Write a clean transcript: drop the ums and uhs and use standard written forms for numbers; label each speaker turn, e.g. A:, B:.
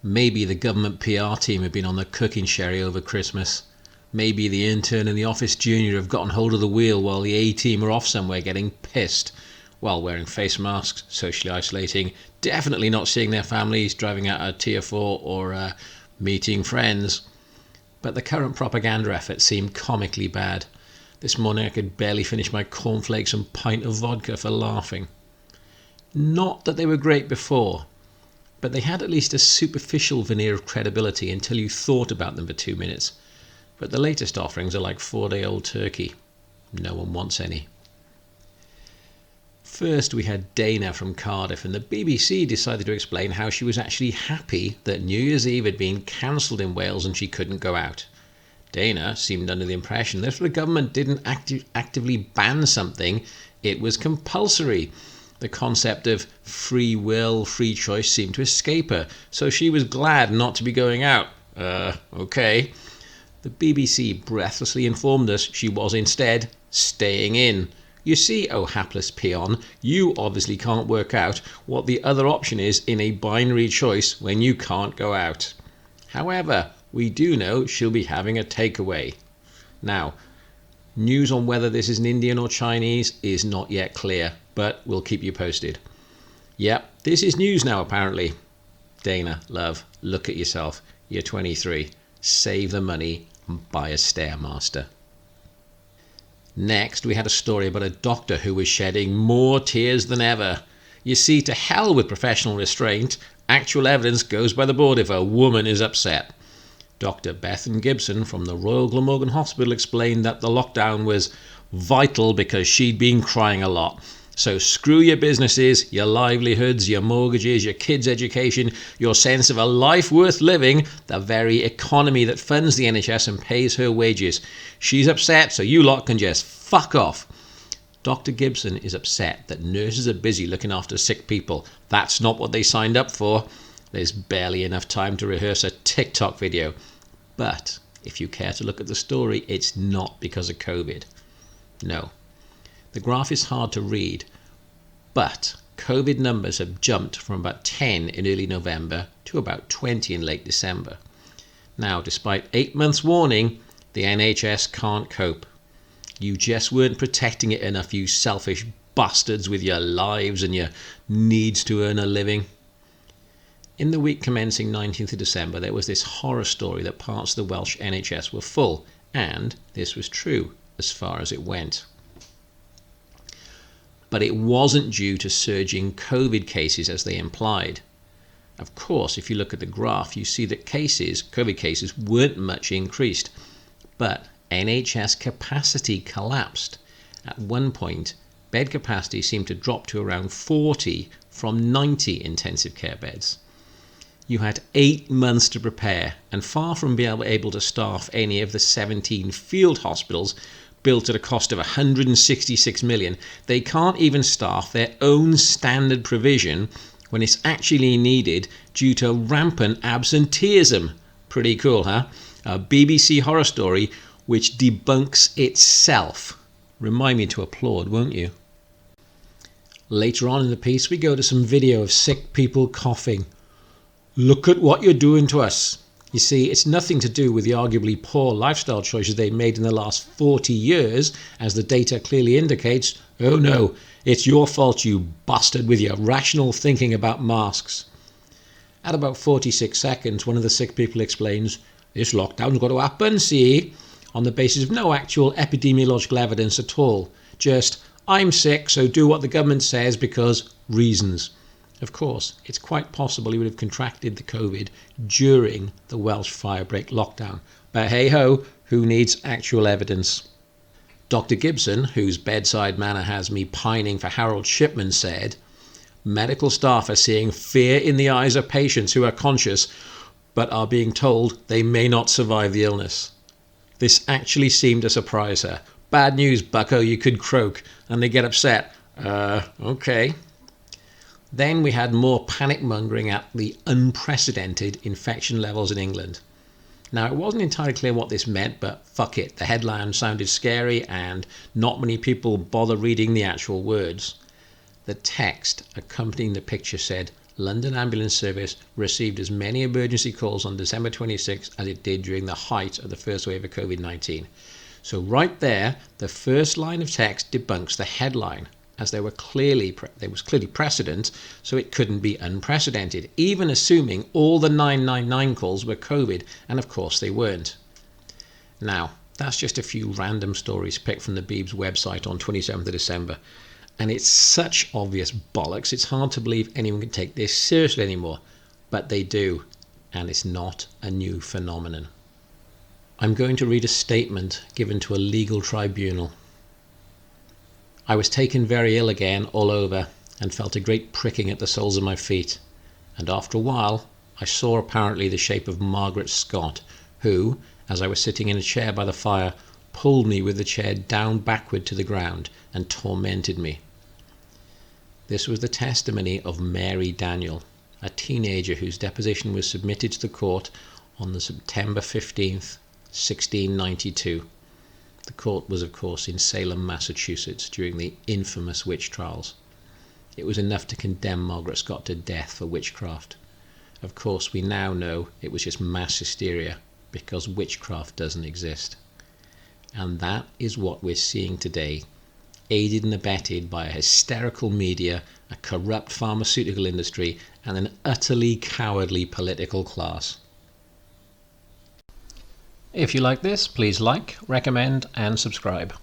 A: Maybe the government PR team have been on the cooking sherry over Christmas. Maybe the intern and the office junior have gotten hold of the wheel while the A team are off somewhere getting pissed, while wearing face masks, socially isolating, definitely not seeing their families, driving out a tier 4 or meeting friends. But the current propaganda effort seemed comically bad. This morning I could barely finish my cornflakes and pint of vodka for laughing. Not that they were great before, but they had at least a superficial veneer of credibility until you thought about them for 2 minutes. But the latest offerings are like 4-day-old turkey. No one wants any. First we had Dana from Cardiff, and the BBC decided to explain how she was actually happy that New Year's Eve had been cancelled in Wales and she couldn't go out. Dana seemed under the impression that if the government didn't actively ban something, it was compulsory. The concept of free will, free choice seemed to escape her, so she was glad not to be going out. Okay. The BBC breathlessly informed us she was instead staying in. You see, oh hapless peon, you obviously can't work out what the other option is in a binary choice when you can't go out. However, we do know she'll be having a takeaway. Now, news on whether this is an Indian or Chinese is not yet clear, but we'll keep you posted. Yep, this is news now apparently. Dana, love, look at yourself. You're 23. Save the money and buy a Stairmaster. Next, we had a story about a doctor who was shedding more tears than ever. You see, to hell with professional restraint. Actual evidence goes by the board if a woman is upset. Dr. Bethan Gibson from the Royal Glamorgan Hospital explained that the lockdown was vital because she'd been crying a lot. So screw your businesses, your livelihoods, your mortgages, your kids' education, your sense of a life worth living, the very economy that funds the NHS and pays her wages. She's upset, so you lot can just fuck off. Dr. Gibson is upset that nurses are busy looking after sick people. That's not what they signed up for. There's barely enough time to rehearse a TikTok video. But if you care to look at the story, it's not because of COVID. No. The graph is hard to read, but COVID numbers have jumped from about 10 in early November to about 20 in late December. Now, despite 8 months warning, the NHS can't cope. You just weren't protecting it enough, you selfish bastards with your lives and your needs to earn a living. In the week commencing 19th of December, there was this horror story that parts of the Welsh NHS were full, and this was true as far as it went. But it wasn't due to surging COVID cases as they implied. Of course, if you look at the graph, you see that COVID cases weren't much increased, but NHS capacity collapsed. At one point, bed capacity seemed to drop to around 40 from 90 intensive care beds. You had 8 months to prepare, and far from being able to staff any of the 17 field hospitals built at a cost of 166 million, they can't even staff their own standard provision when it's actually needed due to rampant absenteeism. Pretty cool, huh? A BBC horror story which debunks itself. Remind me to applaud, won't you? Later on in the piece, we go to some video of sick people coughing. Look at what you're doing to us. You see, it's nothing to do with the arguably poor lifestyle choices they've made in the last 40 years, as the data clearly indicates. Oh no, it's your fault, you bastard, with your rational thinking about masks. At about 46 seconds, one of the sick people explains, this lockdown's got to happen, see, on the basis of no actual epidemiological evidence at all. Just, I'm sick, so do what the government says because reasons. Of course, it's quite possible he would have contracted the COVID during the Welsh firebreak lockdown. But hey-ho, who needs actual evidence? Dr. Gibson, whose bedside manner has me pining for Harold Shipman, said, medical staff are seeing fear in the eyes of patients who are conscious but are being told they may not survive the illness. This actually seemed to surprise her. Bad news, bucko, you could croak. And they get upset. Okay. Then we had more panic mongering at the unprecedented infection levels in England. Now, it wasn't entirely clear what this meant, but fuck it. The headline sounded scary and not many people bother reading the actual words. The text accompanying the picture said, London Ambulance Service received as many emergency calls on December 26 as it did during the height of the first wave of COVID-19. So right there, the first line of text debunks the headline, as there was clearly precedent, so it couldn't be unprecedented, even assuming all the 999 calls were COVID, and of course they weren't. Now, that's just a few random stories picked from the Beebs website on 27th of December, and it's such obvious bollocks, it's hard to believe anyone can take this seriously anymore, but they do, and it's not a new phenomenon. I'm going to read a statement given to a legal tribunal. I was taken very ill again all over and felt a great pricking at the soles of my feet, and after a while I saw apparently the shape of Margaret Scott, who, as I was sitting in a chair by the fire, pulled me with the chair down backward to the ground and tormented me. This was the testimony of Mary Daniel, a teenager whose deposition was submitted to the court on the September 15th, 1692. The court was, of course, in Salem, Massachusetts, during the infamous witch trials. It was enough to condemn Margaret Scott to death for witchcraft. Of course, we now know it was just mass hysteria, because witchcraft doesn't exist. And that is what we're seeing today, aided and abetted by a hysterical media, a corrupt pharmaceutical industry, and an utterly cowardly political class. If you like this, please like, recommend, and subscribe.